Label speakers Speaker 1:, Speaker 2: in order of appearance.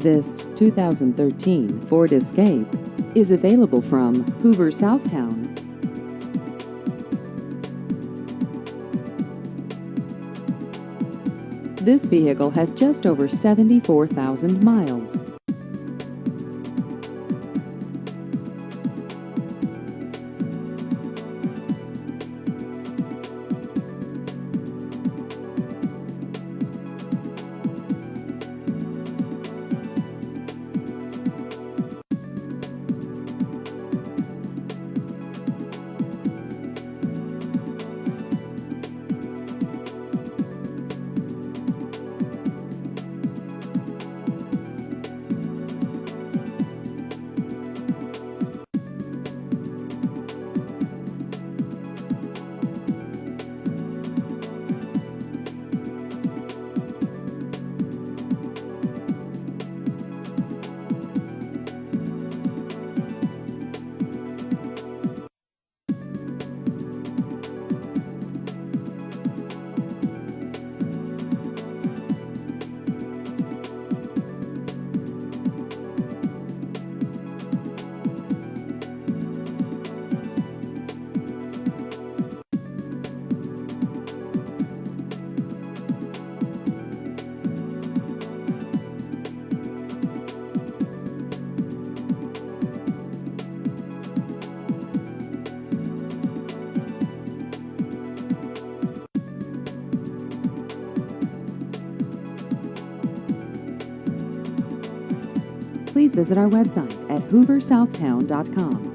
Speaker 1: This 2013 Ford Escape is available from Hoover, Southtown. This vehicle has just over 74,000 miles. Please visit our website at hooversouthtown.com.